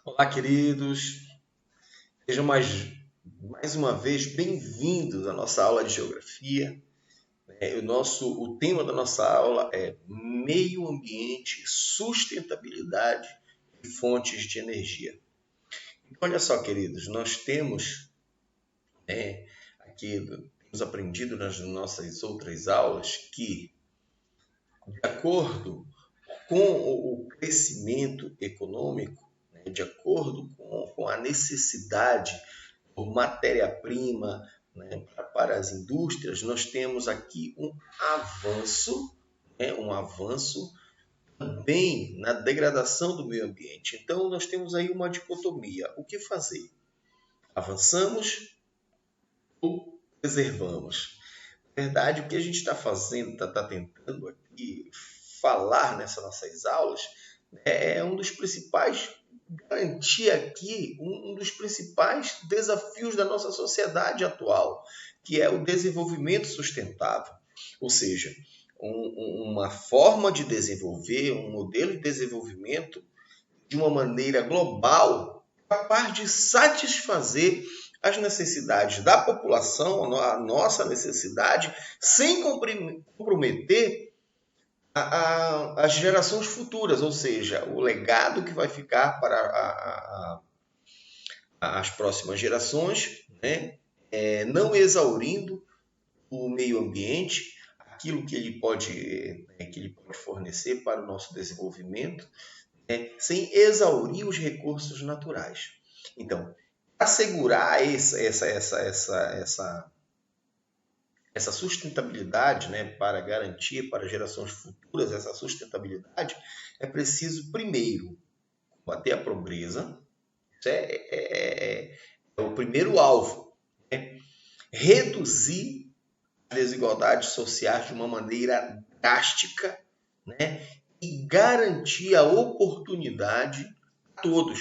Olá, queridos. Sejam mais uma vez bem-vindos à nossa aula de geografia. O tema da nossa aula é meio ambiente, sustentabilidade e fontes de energia. Olha só, queridos, nós temos aprendido nas nossas outras aulas que, de acordo com o crescimento econômico, de acordo com a necessidade por matéria-prima, para as indústrias, nós temos aqui um avanço também na degradação do meio ambiente. Então, nós temos aí uma dicotomia. O que fazer? Avançamos ou preservamos? Na verdade, o que a gente está fazendo, está tentando aqui falar nessas nossas aulas, é um dos principais, garantir aqui um dos principais desafios da nossa sociedade atual, que é o desenvolvimento sustentável. Ou seja, uma forma de desenvolver, um modelo de desenvolvimento de uma maneira global, capaz de satisfazer as necessidades da população, a nossa necessidade, sem comprometer as gerações futuras, ou seja, o legado que vai ficar para as próximas gerações, não exaurindo o meio ambiente, aquilo que ele pode fornecer para o nosso desenvolvimento, sem exaurir os recursos naturais. Então, assegurar essa sustentabilidade, para garantir para gerações futuras essa sustentabilidade, é preciso, primeiro, combater a pobreza. Isso é o primeiro alvo. Reduzir as desigualdades sociais de uma maneira drástica, e garantir a oportunidade a todos.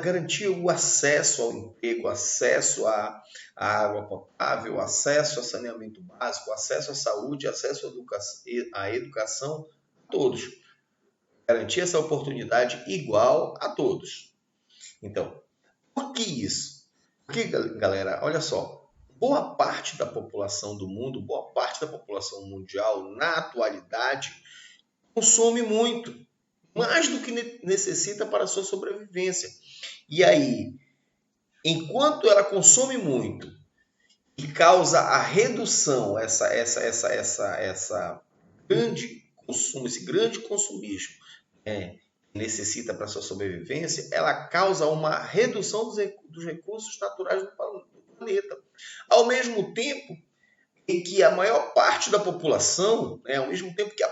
Garantir o acesso ao emprego, acesso à água potável, acesso a saneamento básico, acesso à saúde, acesso à educação a todos. Garantir essa oportunidade igual a todos. Então, por que isso? Porque, galera, olha só, boa parte da população do mundo, boa parte da população mundial, na atualidade, consome muito, mais do que necessita para a sua sobrevivência. E aí, enquanto ela consome muito e causa a redução, grande consumo, esse grande consumismo, necessita para a sua sobrevivência, ela causa uma redução dos recursos naturais do planeta. Ao mesmo tempo em que a maior parte da população, ao mesmo tempo que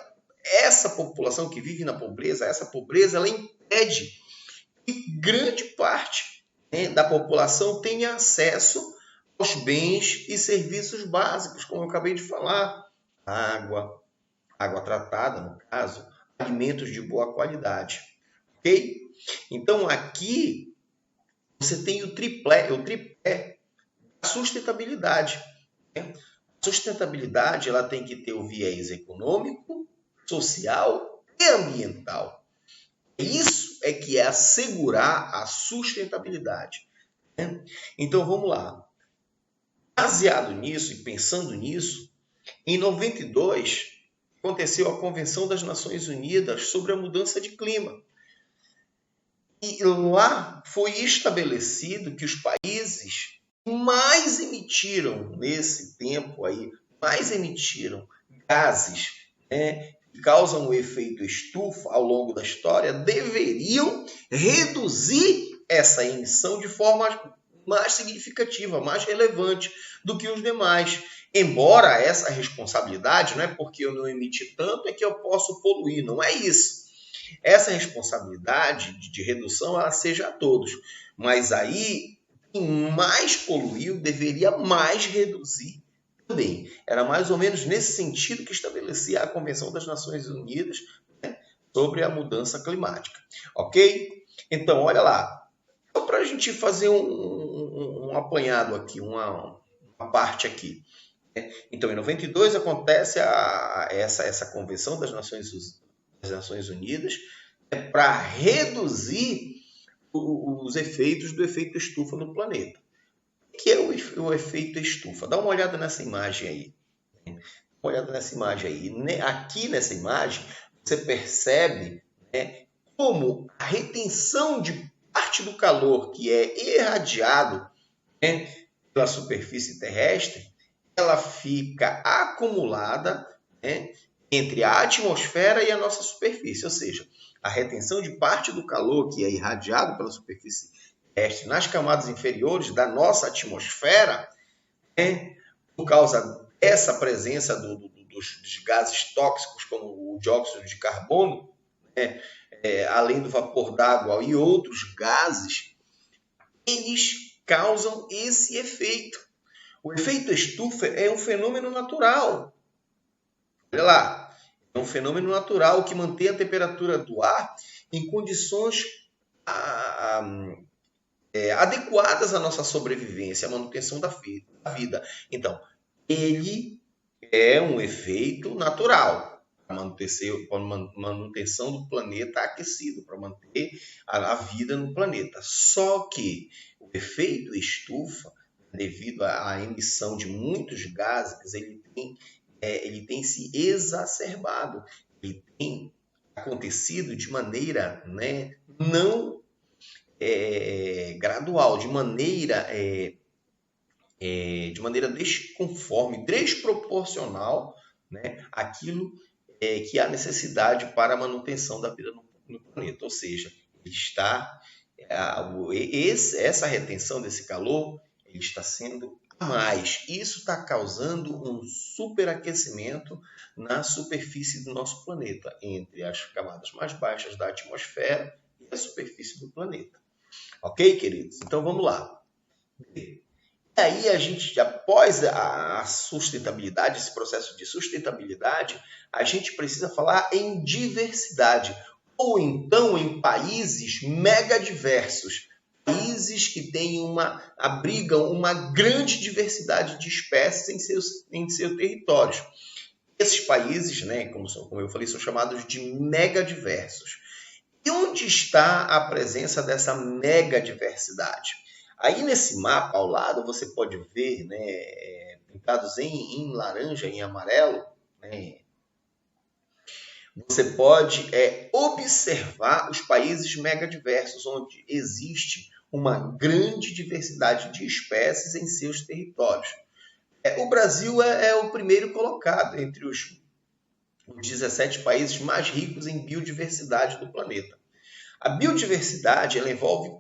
essa população que vive na pobreza, essa pobreza ela impede que grande parte da população tenha acesso aos bens e serviços básicos, como eu acabei de falar, água tratada, no caso, alimentos de boa qualidade. Ok? Então, aqui você tem o tripé da sustentabilidade. A sustentabilidade ela tem que ter o viés econômico, social e ambiental. Isso é que é assegurar a sustentabilidade. Então, vamos lá. Baseado nisso e pensando nisso, em 92, aconteceu a Convenção das Nações Unidas sobre a Mudança de Clima. E lá foi estabelecido que os países mais emitiram, nesse tempo aí, gases, que causam o efeito estufa ao longo da história, deveriam reduzir essa emissão de forma mais significativa, mais relevante do que os demais. Embora essa responsabilidade, não é porque eu não emiti tanto, é que eu posso poluir, não é isso. Essa responsabilidade de redução, ela seja a todos. Mas aí, quem mais poluiu deveria mais reduzir também. Era mais ou menos nesse sentido que estabelecia a Convenção das Nações Unidas, sobre a mudança climática. Ok? Então, olha lá. Só para a gente fazer um apanhado aqui, uma parte aqui. Então, em 92 acontece essa Convenção das Nações Unidas para reduzir os efeitos do efeito estufa no planeta. O que é o efeito estufa? Dá uma olhada nessa imagem aí. Uma olhada nessa imagem aí. Aqui nessa imagem, você percebe, né, como a retenção de parte do calor que é irradiado, né, pela superfície terrestre, ela fica acumulada, né, entre a atmosfera e a nossa superfície. Ou seja, a retenção de parte do calor que é irradiado pela superfície terrestre nas camadas inferiores da nossa atmosfera, né, por causa dessa presença dos gases tóxicos, como o dióxido de carbono, né, além do vapor d'água e outros gases, eles causam esse efeito. O efeito estufa é um fenômeno natural. Olha lá, é um fenômeno natural que mantém a temperatura do ar em condições adequadas à nossa sobrevivência, à manutenção da vida. Então, ele é um efeito natural para manutenção do planeta aquecido, para manter a vida no planeta. Só que o efeito estufa, devido à emissão de muitos gases, ele tem se exacerbado, ele tem acontecido de maneira, né, não gradual, de maneira desconforme, desproporcional, né, àquilo que há necessidade para a manutenção da vida no planeta. Ou seja, essa retenção desse calor ele está sendo a mais. Isso está causando um superaquecimento na superfície do nosso planeta, entre as camadas mais baixas da atmosfera e a superfície do planeta. Ok, queridos? Então vamos lá. E aí a gente, após a sustentabilidade, esse processo de sustentabilidade, a gente precisa falar em diversidade, ou então em países megadiversos, países que abrigam uma grande diversidade de espécies em seus territórios. Esses países, né, como eu falei, são chamados de megadiversos. E onde está a presença dessa megadiversidade? Aí nesse mapa ao lado você pode ver, né, pintados em laranja e em amarelo, né, você pode observar os países megadiversos, onde existe uma grande diversidade de espécies em seus territórios. O Brasil é o primeiro colocado entre os 17 países mais ricos em biodiversidade do planeta. A biodiversidade ela envolve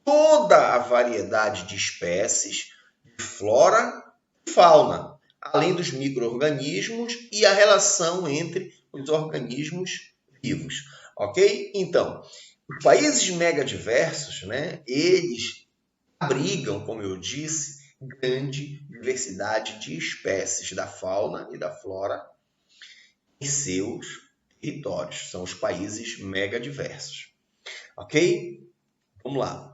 toda a variedade de espécies, de flora e fauna, além dos micro-organismos e a relação entre os organismos vivos. Ok? Então, os países megadiversos, né, eles abrigam, como eu disse, grande diversidade de espécies da fauna e da flora em seus territórios. São os países megadiversos. Ok? Vamos lá.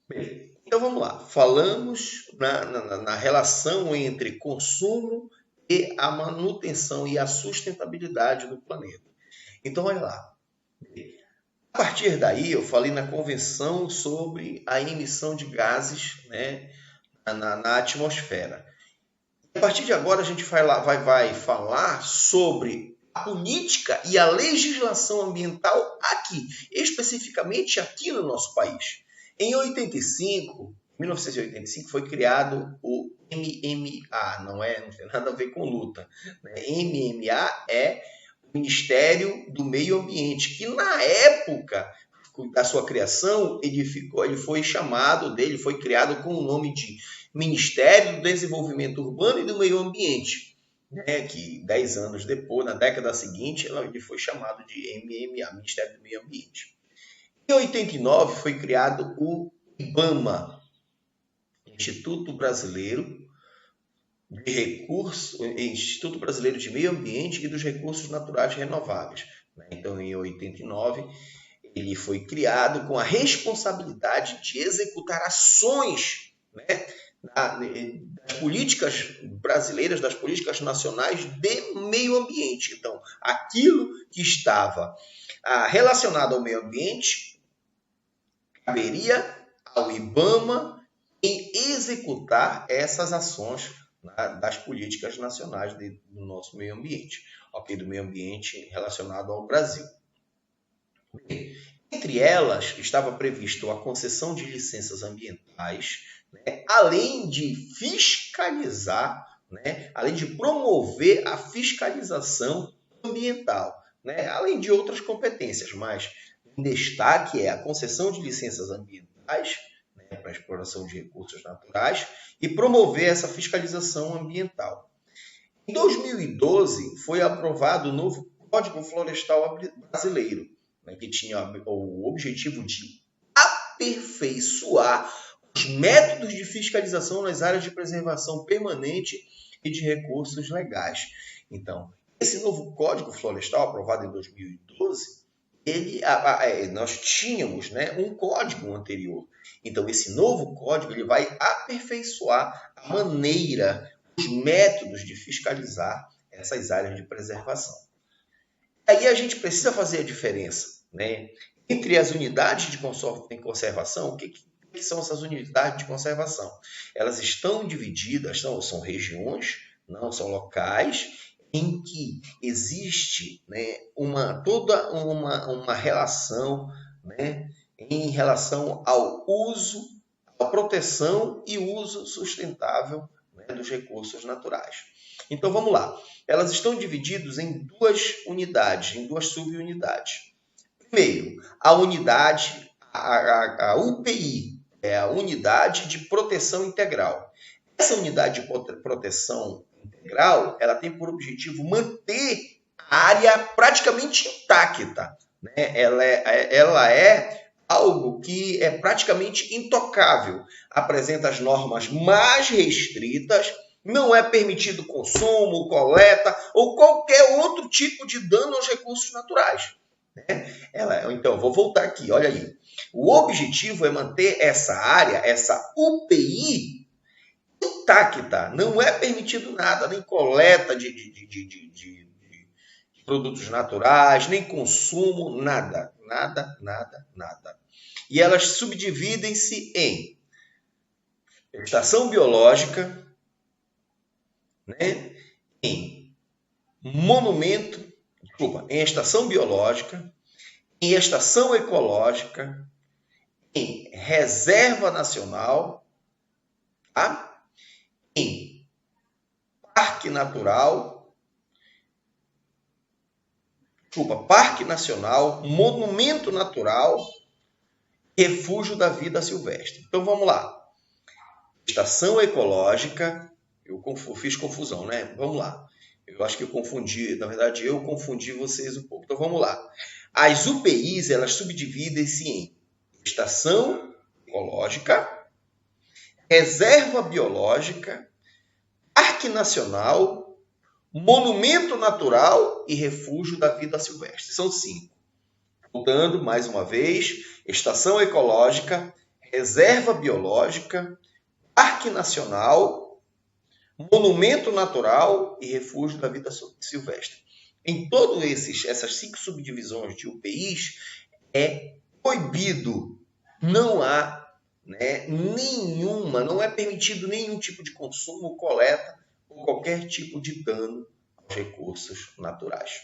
Bem, então vamos lá. Falamos na relação entre consumo e a manutenção e a sustentabilidade do planeta. Então, olha lá. A partir daí, eu falei na convenção sobre a emissão de gases, né, na atmosfera. A partir de agora, a gente vai falar sobre a política e a legislação ambiental aqui, especificamente aqui no nosso país. Em 1985, foi criado o MMA, não tem nada a ver com luta. MMA é o Ministério do Meio Ambiente, que na época da sua criação, ele foi criado com o nome de Ministério do Desenvolvimento Urbano e do Meio Ambiente, né, que 10 anos depois, na década seguinte, ele foi chamado de MMA, Ministério do Meio Ambiente. Em 89 foi criado o IBAMA, Instituto Brasileiro de Meio Ambiente e dos Recursos Naturais Renováveis. Então, em 89, ele foi criado com a responsabilidade de executar ações, né, das políticas brasileiras, das políticas nacionais de meio ambiente. Então, aquilo que estava relacionado ao meio ambiente caberia ao IBAMA em executar essas ações das políticas nacionais do nosso meio ambiente, ok? Do meio ambiente relacionado ao Brasil. Bem, entre elas, estava previsto a concessão de licenças ambientais, né, além de fiscalizar, né, além de promover a fiscalização ambiental, né, além de outras competências, mas em destaque é a concessão de licenças ambientais, né, para a exploração de recursos naturais e promover essa fiscalização ambiental. Em 2012, foi aprovado o novo Código Florestal Brasileiro, que tinha o objetivo de aperfeiçoar os métodos de fiscalização nas áreas de preservação permanente e de recursos legais. Então, esse novo Código Florestal, aprovado em 2012, nós tínhamos, né, um código anterior. Então, esse novo código ele vai aperfeiçoar a maneira, os métodos de fiscalizar essas áreas de preservação. Aí a gente precisa fazer a diferença, né, entre as unidades de conservação. O que são essas unidades de conservação? Elas estão divididas, são regiões, não são locais, em que existe, né, toda uma relação, né, em relação ao uso, à proteção e uso sustentável, né, dos recursos naturais. Então vamos lá. Elas estão divididas em duas unidades, em duas subunidades. Primeiro, a unidade, a UPI, é a Unidade de Proteção Integral. Essa unidade de proteção integral, ela tem por objetivo manter a área praticamente intacta, né? Ela é algo que é praticamente intocável, apresenta as normas mais restritas, não é permitido consumo, coleta ou qualquer outro tipo de dano aos recursos naturais. Então, vou voltar aqui, olha aí. O objetivo é manter essa área, essa UPI, intacta. Não é permitido nada, nem coleta de produtos naturais, nem consumo, nada. E elas subdividem-se em estação biológica, né, em estação biológica, em estação ecológica, em reserva nacional, tá? Em parque nacional, monumento natural, refúgio da vida silvestre. Então vamos lá. Estação ecológica, eu fiz confusão, né? Vamos lá. Eu acho que eu confundi vocês um pouco. Então vamos lá. As UPIs, elas subdividem-se em estação ecológica, reserva biológica, parque nacional, monumento natural e refúgio da vida silvestre. São 5. Voltando mais uma vez, estação ecológica, reserva biológica, parque nacional, monumento natural e refúgio da vida silvestre. Em todas essas 5 subdivisões de UPIs, é proibido, não há, né, não é permitido nenhum tipo de consumo, coleta ou qualquer tipo de dano aos recursos naturais.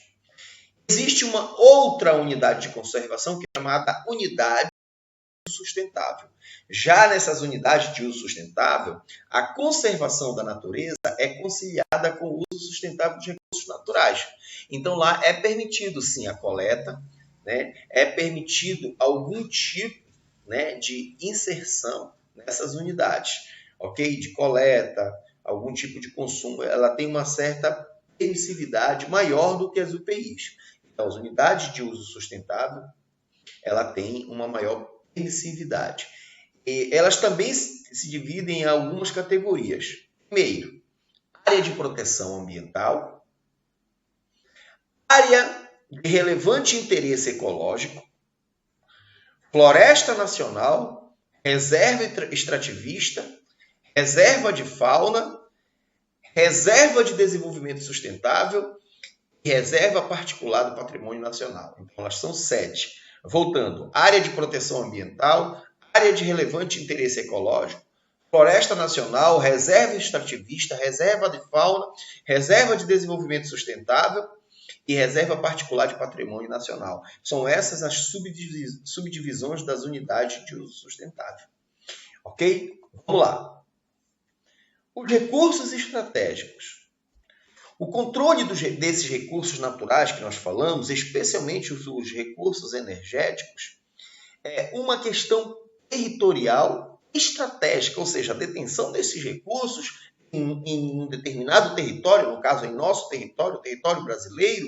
Existe uma outra unidade de conservação que é chamada unidade de uso sustentável. Já nessas unidades de uso sustentável, a conservação da natureza é conciliada com o uso sustentável de recursos naturais. Então lá é permitido sim a coleta, né? É permitido algum tipo, né, de inserção nessas unidades, ok? De coleta, algum tipo de consumo, ela tem uma certa permissividade maior do que as UPIs. Então, as unidades de uso sustentável, ela tem uma maior permissividade. E elas também se dividem em algumas categorias. Primeiro, área de proteção ambiental, área de relevante interesse ecológico, floresta nacional, reserva extrativista, reserva de fauna, reserva de desenvolvimento sustentável e reserva particular do patrimônio nacional. Então, elas são 7. Voltando, área de proteção ambiental, área de relevante interesse ecológico, floresta nacional, reserva extrativista, reserva de fauna, reserva de desenvolvimento sustentável e reserva particular de patrimônio nacional. São essas as subdivisões das unidades de uso sustentável. Ok? Vamos lá. Os recursos estratégicos. O controle desses recursos naturais que nós falamos, especialmente os recursos energéticos, é uma questão territorial estratégica, ou seja, a detenção desses recursos em um determinado território, no caso em nosso território, o território brasileiro,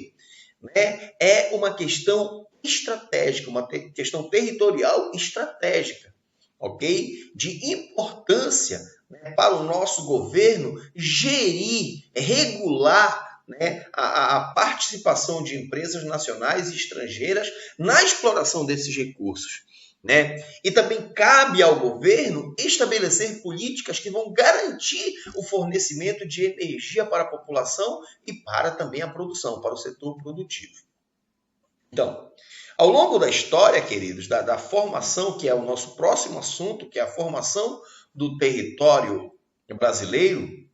né, é uma questão estratégica, uma questão territorial estratégica, ok? De importância, né, para o nosso governo gerir, regular, né, a participação de empresas nacionais e estrangeiras na exploração desses recursos. Né? E também cabe ao governo estabelecer políticas que vão garantir o fornecimento de energia para a população e para também a produção, para o setor produtivo. Então, ao longo da história, queridos, da formação, que é o nosso próximo assunto, que é a formação do território brasileiro,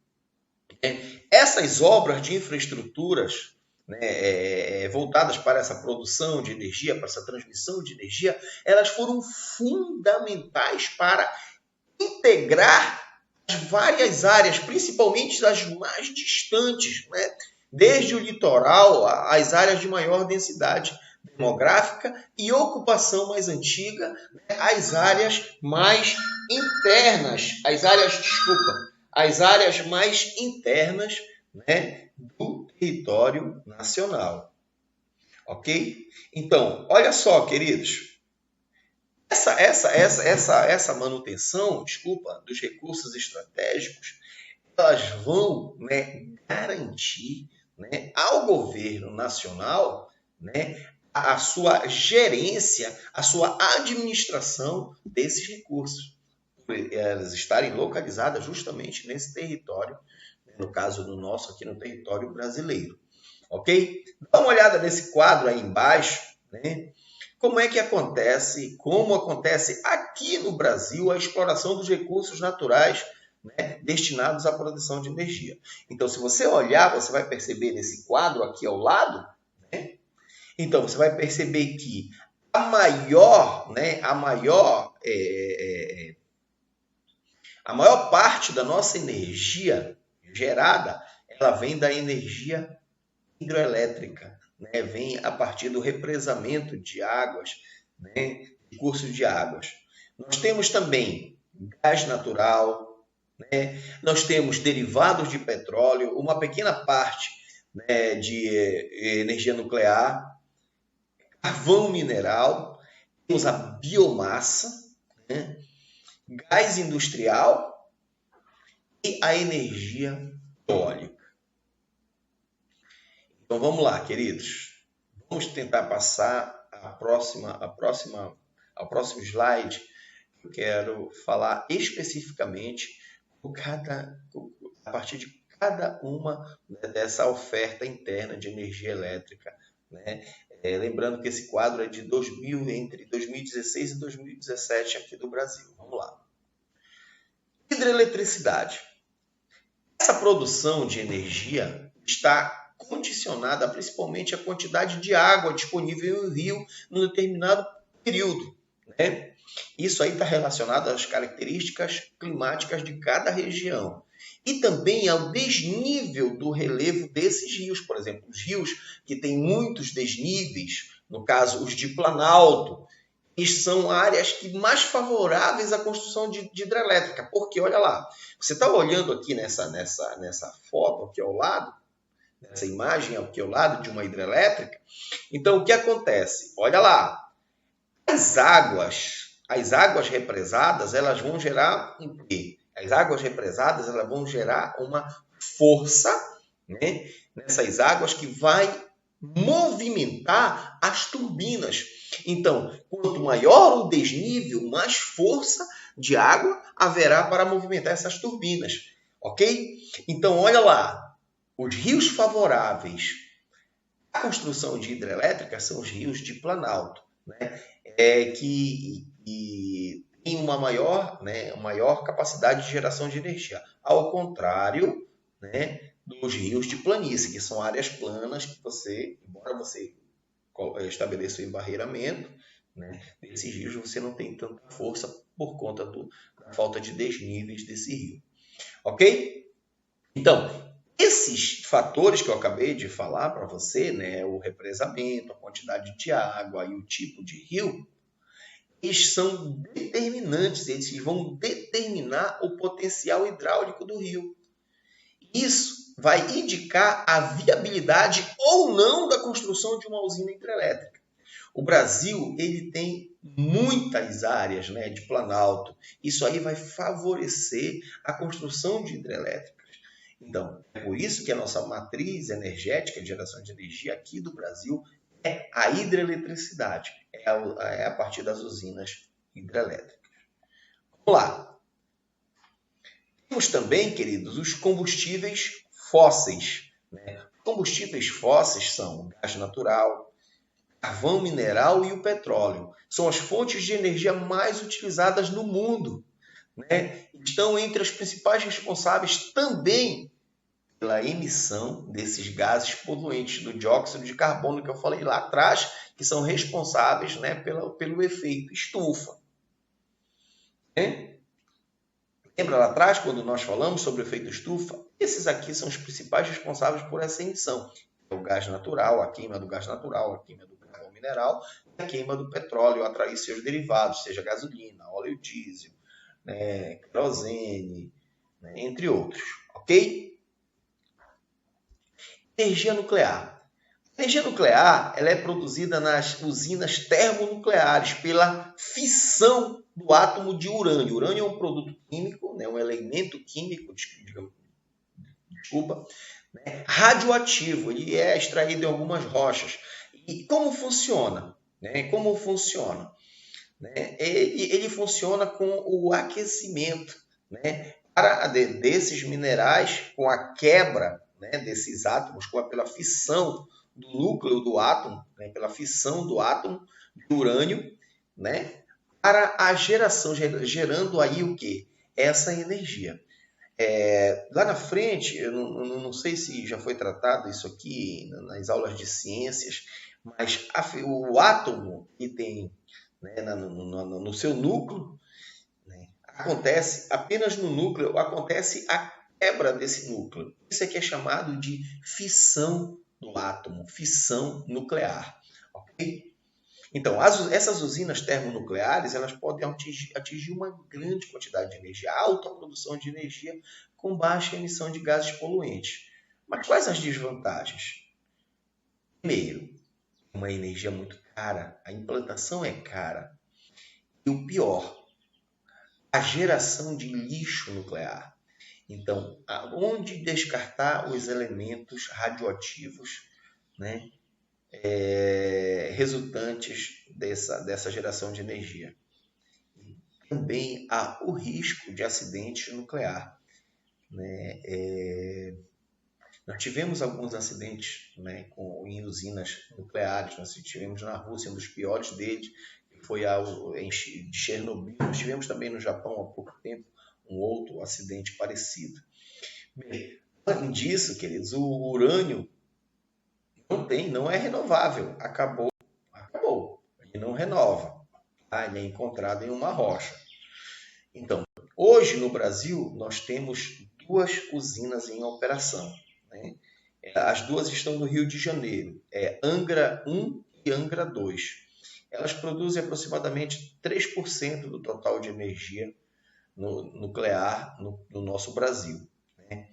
essas obras de infraestruturas, né, voltadas para essa produção de energia, para essa transmissão de energia, elas foram fundamentais para integrar as várias áreas, principalmente as mais distantes, né, desde o litoral às áreas de maior densidade demográfica e ocupação mais antiga, né, as áreas mais internas, as áreas mais internas, né, do território nacional. Ok? Então, olha só, queridos. Essa manutenção, dos recursos estratégicos, elas vão, né, garantir, né, ao governo nacional, né, a sua gerência, a sua administração desses recursos, por elas estarem localizadas justamente nesse território, no caso do nosso aqui no território brasileiro, ok? Dá uma olhada nesse quadro aí embaixo, né? Como acontece aqui no Brasil a exploração dos recursos naturais, né, destinados à produção de energia. Então, se você olhar, você vai perceber nesse quadro aqui ao lado, né? Então, você vai perceber que a maior parte da nossa energia gerada, ela vem da energia hidroelétrica, né? Vem a partir do represamento de águas, né? De cursos de águas. Nós temos também gás natural, né? Nós temos derivados de petróleo, uma pequena parte, né, de energia nuclear, carvão mineral, temos a biomassa, né? Gás industrial e a energia eólica. Então vamos lá, queridos. Vamos tentar passar ao próximo slide. Eu quero falar especificamente a partir de cada uma, né, dessa oferta interna de energia elétrica, né? Lembrando que esse quadro é de entre 2016 e 2017 aqui do Brasil. Vamos lá. Hidroeletricidade. Essa produção de energia está condicionada principalmente à quantidade de água disponível no rio num determinado período, né? Isso aí está relacionado às características climáticas de cada região e também ao desnível do relevo desses rios. Por exemplo, os rios que têm muitos desníveis, no caso os de planalto, e são áreas mais favoráveis à construção de hidrelétrica. Porque, olha lá, você está olhando aqui nessa foto aqui ao lado, nessa imagem aqui ao lado de uma hidrelétrica. Então, o que acontece? Olha lá, as águas represadas, elas vão gerar o quê? As águas represadas, elas vão gerar uma força, né, nessas águas que vai movimentar as turbinas. Então, quanto maior o desnível, mais força de água haverá para movimentar essas turbinas, ok? Então, olha lá, os rios favoráveis à construção de hidrelétrica são os rios de planalto, né? Que tem uma maior capacidade de geração de energia. Ao contrário, né, dos rios de planície, que são áreas planas que você, embora você estabeleça o embarreiramento, né, desses rios, você não tem tanta força por conta da falta de desníveis desse rio. Ok? Então, esses fatores que eu acabei de falar para você, né, o represamento, a quantidade de água e o tipo de rio, eles são determinantes, eles vão determinar o potencial hidráulico do rio. Isso vai indicar a viabilidade ou não da construção de uma usina hidrelétrica. O Brasil ele tem muitas áreas, né, de planalto. Isso aí vai favorecer a construção de hidrelétricas. Então, é por isso que a nossa matriz energética de geração de energia aqui do Brasil é a hidroeletricidade, é a partir das usinas hidrelétricas. Vamos lá. Temos também, queridos, os combustíveis fósseis. Né? Combustíveis fósseis são o gás natural, carvão mineral e o petróleo. São as fontes de energia mais utilizadas no mundo. Né? Estão entre as principais responsáveis também pela emissão desses gases poluentes, do dióxido de carbono que eu falei lá atrás, que são responsáveis, né, pelo efeito estufa. Né? Lembra lá atrás, quando nós falamos sobre o efeito estufa? Esses aqui são os principais responsáveis por essa emissão. O gás natural, a queima do gás natural, a queima do carvão mineral e a queima do petróleo, atrair seus derivados, seja gasolina, óleo diesel, né, querosene, né, entre outros. Ok? Energia nuclear. A energia nuclear ela é produzida nas usinas termonucleares pela fissão do átomo de urânio. O urânio é um produto químico, né, um elemento químico, né, radioativo. Ele é extraído em algumas rochas. E como funciona? Né? Como funciona? Né? Ele funciona com o aquecimento, né, desses minerais, com a quebra, né, desses átomos, pela fissão do núcleo do átomo, né, pela fissão do átomo de urânio, né, para a geração, gerando aí o quê? Essa energia. Lá na frente, eu não sei se já foi tratado isso aqui nas aulas de ciências, mas o átomo que tem, né, no seu núcleo, né, acontece apenas no núcleo, acontece a quebra desse núcleo. Isso aqui é chamado de fissão do átomo, fissão nuclear. Ok? Então, essas usinas termonucleares elas podem atingir uma grande quantidade de energia, alta produção de energia com baixa emissão de gases poluentes. Mas quais as desvantagens? Primeiro, uma energia muito cara, a implantação é cara. E o pior, a geração de lixo nuclear. Então, onde descartar os elementos radioativos, né, resultantes dessa geração de energia? E também há o risco de acidente nuclear. Né? Nós tivemos alguns acidentes, né, em usinas nucleares. Nós tivemos na Rússia um dos piores deles, que foi de Chernobyl. Nós tivemos também no Japão há pouco tempo um outro acidente parecido. Bem, além disso, queridos, o urânio não é renovável. Acabou. Ele não renova. Tá? Ele é encontrado em uma rocha. Então, hoje no Brasil, nós temos 2 usinas em operação. Né? As 2 estão no Rio de Janeiro, Angra 1 e Angra 2. Elas produzem aproximadamente 3% do total de energia nuclear no nosso Brasil. Né?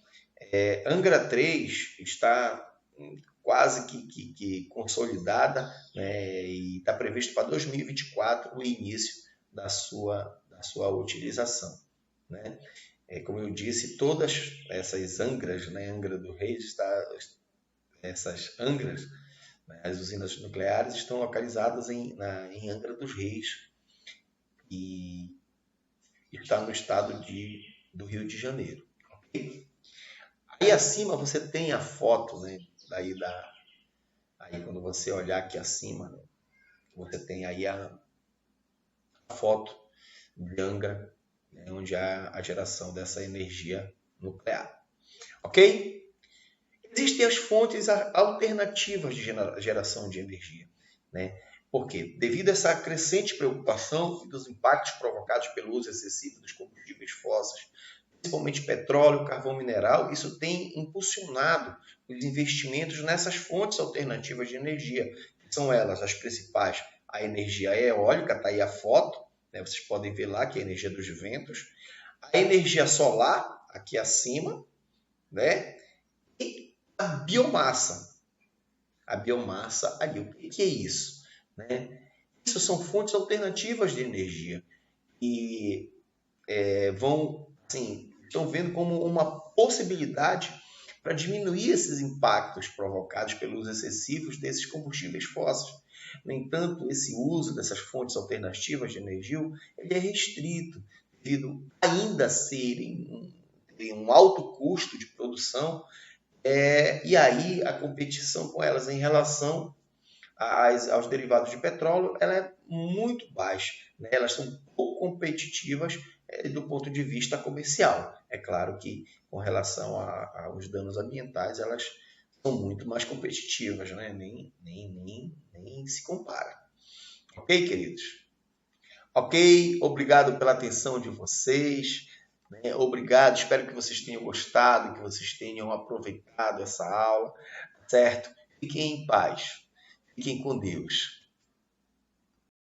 Angra 3 está quase que consolidada, né? E está previsto para 2024 o início da sua utilização. Né? Como eu disse, todas essas angras, né, Angra do Reis, essas angras, né, as usinas nucleares, estão localizadas em Angra dos Reis e está no estado do Rio de Janeiro. Okay? Aí acima você tem a foto, né, aí quando você olhar aqui acima, né, você tem aí a foto de Angra, né, onde há a geração dessa energia nuclear. Ok? Existem as fontes alternativas de geração de energia, né? Por quê? Devido a essa crescente preocupação dos impactos provocados pelo uso excessivo dos combustíveis fósseis, principalmente petróleo, carvão mineral, isso tem impulsionado os investimentos nessas fontes alternativas de energia, que são elas as principais, a energia eólica, está aí a foto, né? Vocês podem ver lá que é a energia dos ventos, a energia solar, aqui acima, né? E a biomassa. A biomassa ali, o que é isso? Né? Isso são fontes alternativas de energia e vão, assim, estão vendo como uma possibilidade para diminuir esses impactos provocados pelos excessivos desses combustíveis fósseis. No entanto, esse uso dessas fontes alternativas de energia ele é restrito, devido ainda a serem um alto custo de produção, e aí a competição com elas em relação aos derivados de petróleo ela é muito baixa, né? Elas são pouco competitivas do ponto de vista comercial. É claro que com relação aos danos ambientais elas são muito mais competitivas, né? Nem se compara. Ok, queridos? Ok, obrigado pela atenção de vocês. Né? Obrigado, espero que vocês tenham gostado, que vocês tenham aproveitado essa aula, certo? Fiquem em paz, fiquem com Deus.